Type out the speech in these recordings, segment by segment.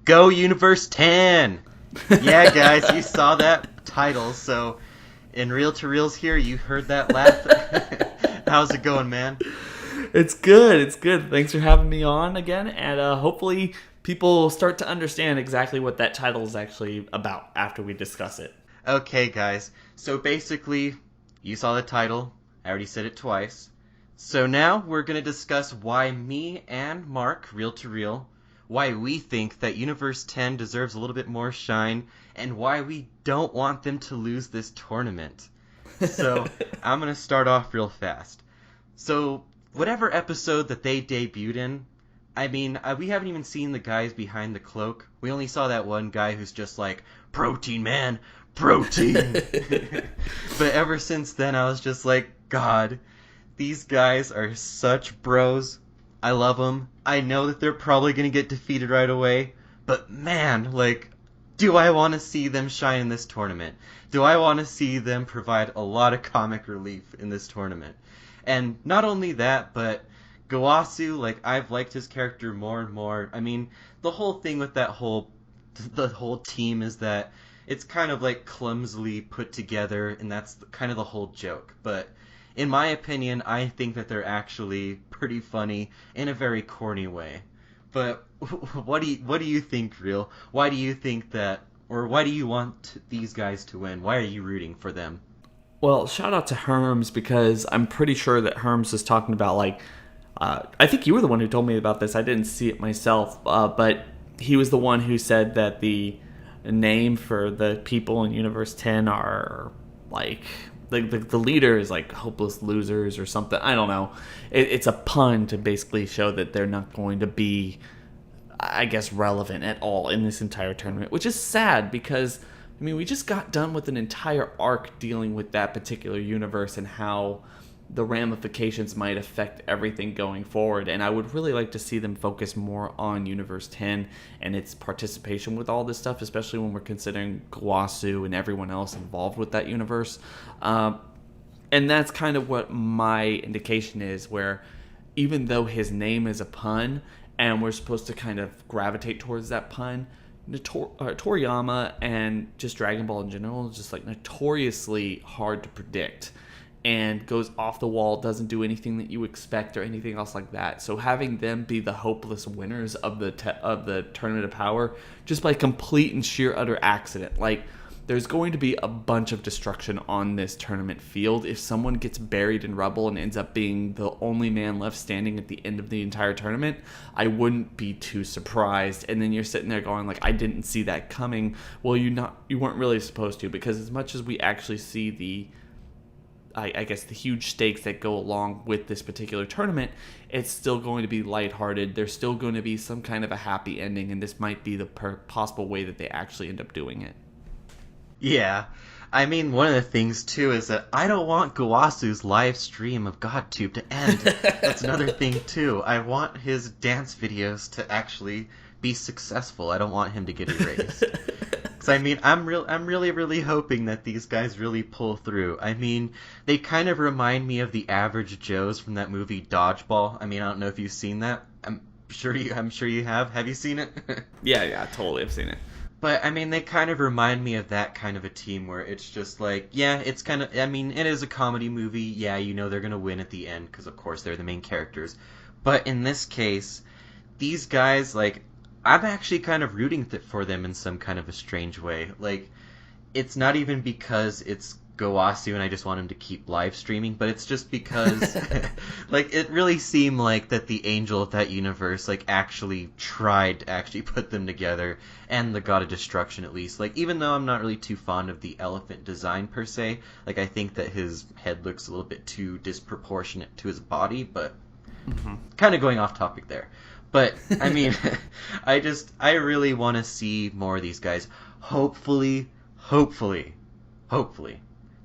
Go Universe 10! Yeah, guys, you saw that title, so in Reel to Reels here, you heard that laugh. How's it going, man? It's good. It's good. Thanks for having me on again, and hopefully people start to understand exactly what that title is actually about after we discuss it. Okay, guys, so basically, you saw the title. I already said it twice. So now we're going to discuss why me and Mark, Reel to Reel, why we think that Universe 10 deserves a little bit more shine, and why we don't want them to lose this tournament. So I'm going to start off real fast. So whatever episode that they debuted in, we haven't even seen the guys behind the cloak. We only saw that one guy who's just like, protein man, protein. But ever since then, I was just like, God, these guys are such bros. I love them. I know that they're probably going to get defeated right away. But man, do I want to see them shine in this tournament? Do I want to see them provide a lot of comic relief in this tournament? And not only that, but Gowasu, I've liked his character more and more. The whole thing with the whole team is that it's kind of clumsily put together, and that's kind of the whole joke. But in my opinion, I think that they're actually pretty funny in a very corny way. But what do you think, Real? Why do you think that, or why do you want these guys to win? Why are you rooting for them? Well, shout out to Herms because I'm pretty sure that Herms is talking about I think you were the one who told me about this. I didn't see it myself, but he was the one who said that the name for the people in Universe 10 are the leader is hopeless losers or something. I don't know. It's a pun to basically show that they're not going to be, I guess, relevant at all in this entire tournament, which is sad because we just got done with an entire arc dealing with that particular universe and how the ramifications might affect everything going forward. And I would really like to see them focus more on Universe 10 and its participation with all this stuff, especially when we're considering Kawasu and everyone else involved with that universe. And that's kind of what my indication is, where even though his name is a pun and we're supposed to kind of gravitate towards that pun, Toriyama and just Dragon Ball in general is just notoriously hard to predict and goes off the wall, doesn't do anything that you expect or anything else like that. So having them be the hopeless winners of the Tournament of Power just by complete and sheer utter accident. There's going to be a bunch of destruction on this tournament field. If someone gets buried in rubble and ends up being the only man left standing at the end of the entire tournament, I wouldn't be too surprised. And then you're sitting there going I didn't see that coming. Well, you weren't really supposed to, because as much as we actually see the huge stakes that go along with this particular tournament, it's still going to be lighthearted. There's still going to be some kind of a happy ending, and this might be the possible way that they actually end up doing it. Yeah. One of the things, too, is that I don't want Gawasu's live stream of GodTube to end. That's another thing, too. I want his dance videos to actually be successful. I don't want him to get erased. Because, I'm really hoping that these guys really pull through. They kind of remind me of the Average Joes from that movie Dodgeball. I don't know if you've seen that. I'm sure you have. Have you seen it? Yeah, totally. I've seen it. But, they kind of remind me of that kind of a team where it's just it's kind of, it is a comedy movie. Yeah, they're going to win at the end because, of course, they're the main characters. But in this case, these guys, I'm actually kind of rooting for them in some kind of a strange way. It's not even because it's Gowasu and I just want him to keep live streaming, but it's just because, it really seemed that the angel of that universe, actually tried to actually put them together, and the God of Destruction at least. Even though I'm not really too fond of the elephant design per se, I think that his head looks a little bit too disproportionate to his body, but kind of going off topic there. But, I really want to see more of these guys. Hopefully,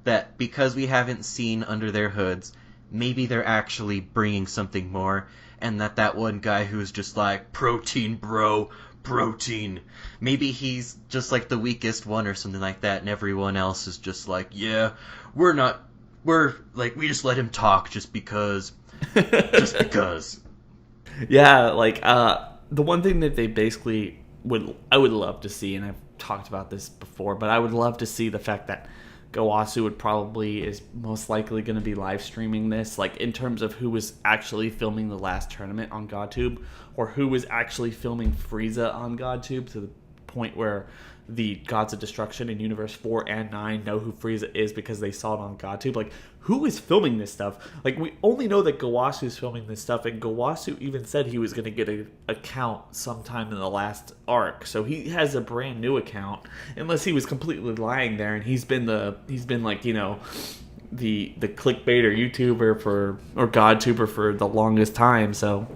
that because we haven't seen under their hoods, maybe they're actually bringing something more, and that one guy who's just protein, bro, protein. Maybe he's just the weakest one or something like that, and everyone else is just yeah, we just let him talk just because. Just because. Yeah, the one thing that they basically would love to see, and I've talked about this before, but I would love to see the fact that Gowasu is most likely going to be live streaming this, like in terms of who was actually filming the last tournament on GodTube, or who was actually filming Frieza on GodTube, to the point where the Gods of Destruction in Universe 4 and 9 know who Frieza is because they saw it on GodTube. Like, who is filming this stuff? Like, we only know that Gowasu is filming this stuff, and Gowasu even said he was going to get an account sometime in the last arc. So he has a brand new account, unless he was completely lying there, and he's been like, you know, the clickbait or YouTuber or GodTuber for the longest time. So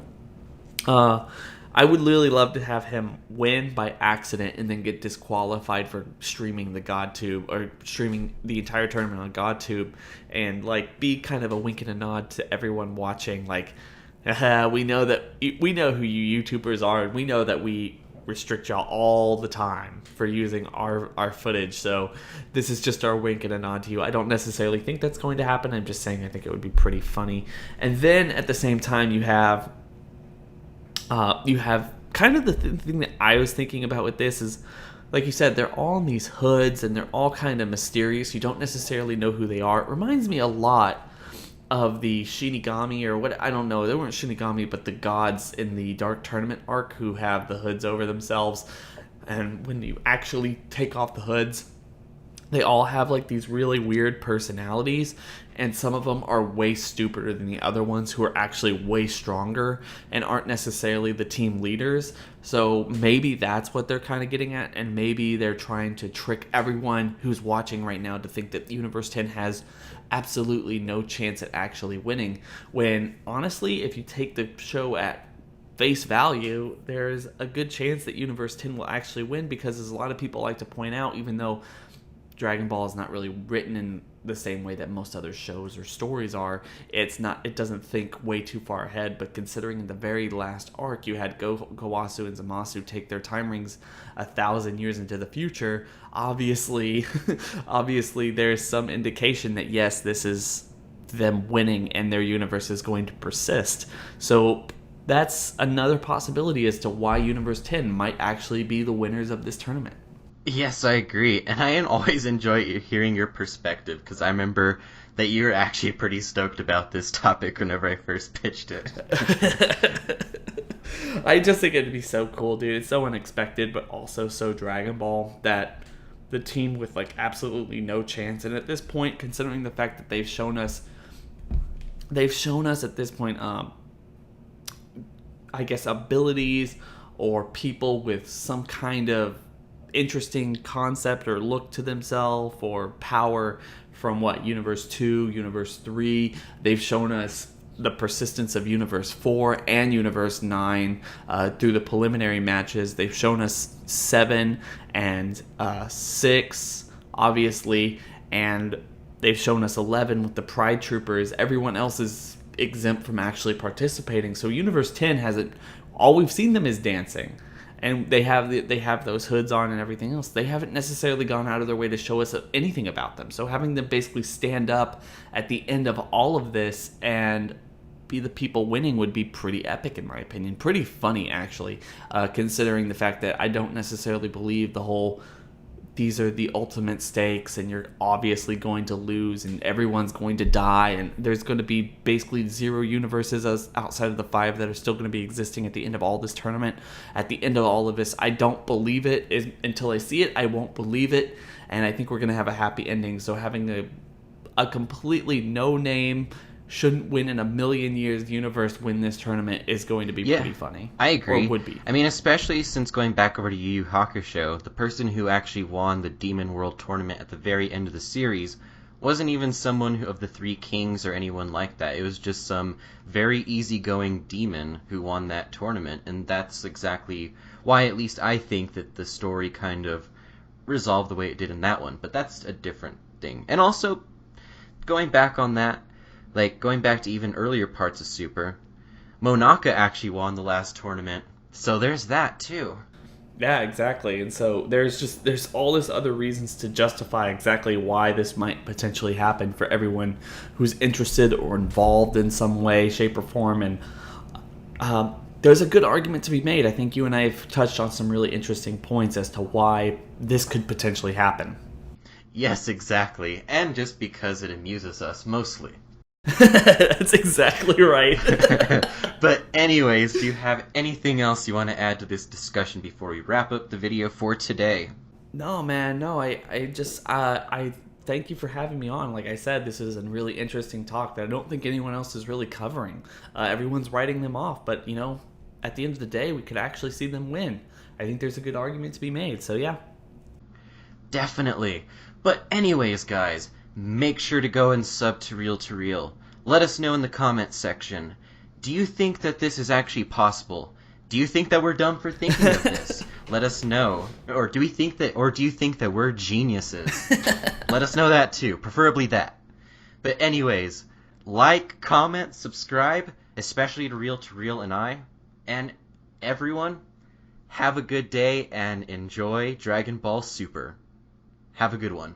I would really love to have him win by accident and then get disqualified for streaming the GodTube, or streaming the entire tournament on GodTube, and like be kind of a wink and a nod to everyone watching. Like, we know who you YouTubers are, and we know that we restrict y'all all the time for using our footage. So this is just our wink and a nod to you. I don't necessarily think that's going to happen. I'm just saying I think it would be pretty funny. And then at the same time, you have kind of the thing that I was thinking about with this is, like you said, they're all in these hoods and they're all kind of mysterious. You don't necessarily know who they are. It reminds me a lot of the Shinigami, or what, I don't know. They weren't Shinigami, but the gods in the Dark Tournament arc who have the hoods over themselves. And when you actually take off the hoods, they all have like these really weird personalities, and some of them are way stupider than the other ones, who are actually way stronger and aren't necessarily the team leaders. So maybe that's what they're kind of getting at, and maybe they're trying to trick everyone who's watching right now to think that Universe 10 has absolutely no chance at actually winning, when honestly, if you take the show at face value, there's a good chance that Universe 10 will actually win, because as a lot of people like to point out, even though Dragon Ball is not really written in the same way that most other shows or stories are, it doesn't think way too far ahead. But considering in the very last arc you had Gowasu and Zamasu take their time rings 1,000 years into the future, obviously there's some indication that yes, this is them winning and their universe is going to persist. So that's another possibility as to why Universe 10 might actually be the winners of this tournament. Yes, I agree, and I always enjoy hearing your perspective, because I remember that you were actually pretty stoked about this topic whenever I first pitched it. I just think it'd be so cool, dude. It's so unexpected, but also so Dragon Ball, that the team with like absolutely no chance, and at this point, considering the fact that they've shown us at this point, I guess abilities or people with some kind of interesting concept or look to themselves or power from Universe 2, Universe 3. They've shown us the persistence of Universe 4 and Universe 9 through the preliminary matches. They've shown us 7 and 6, obviously, and they've shown us 11 with the Pride Troopers. Everyone else is exempt from actually participating. So Universe 10 hasn't. All we've seen them is dancing. And they have those hoods on and everything else. They haven't necessarily gone out of their way to show us anything about them. So having them basically stand up at the end of all of this and be the people winning would be pretty epic, in my opinion. Pretty funny, actually, considering the fact that I don't necessarily believe the whole these are the ultimate stakes and you're obviously going to lose and everyone's going to die and there's going to be basically 0 universes outside of the 5 that are still going to be existing at the end of all this tournament. At the end of all of this, I don't believe it. Until I see it, I won't believe it, and I think we're going to have a happy ending. So having a completely no-name, shouldn't win in a million years universe win this tournament is going to be pretty funny. I agree. Or would be. I mean, especially since going back over to Yu Yu Hakusho, the person who actually won the Demon World tournament at the very end of the series wasn't even someone of the 3 kings or anyone like that. It was just some very easygoing demon who won that tournament, and that's exactly why at least I think that the story kind of resolved the way it did in that one. But that's a different thing. And also, going back on that, like, going back to even earlier parts of Super, Monaka actually won the last tournament, so there's that, too. Yeah, exactly. And so there's all this other reasons to justify exactly why this might potentially happen for everyone who's interested or involved in some way, shape, or form. And there's a good argument to be made. I think you and I have touched on some really interesting points as to why this could potentially happen. Yes, exactly. And just because it amuses us, mostly. That's exactly right. But anyways, do you have anything else you want to add to this discussion before we wrap up the video for today? No, man, no. I thank you for having me on. Like I said, this is a really interesting talk that I don't think anyone else is really covering. Everyone's writing them off, but at the end of the day, we could actually see them win. I think there's a good argument to be made. So yeah. Definitely. But anyways, guys, make sure to go and sub to Real. Let us know in the comments section. Do you think that this is actually possible? Do you think that we're dumb for thinking of this? Let us know. Or do you think that we're geniuses? Let us know that too, preferably that. But anyways, like, comment, subscribe, especially to Real and I. And everyone, have a good day and enjoy Dragon Ball Super. Have a good one.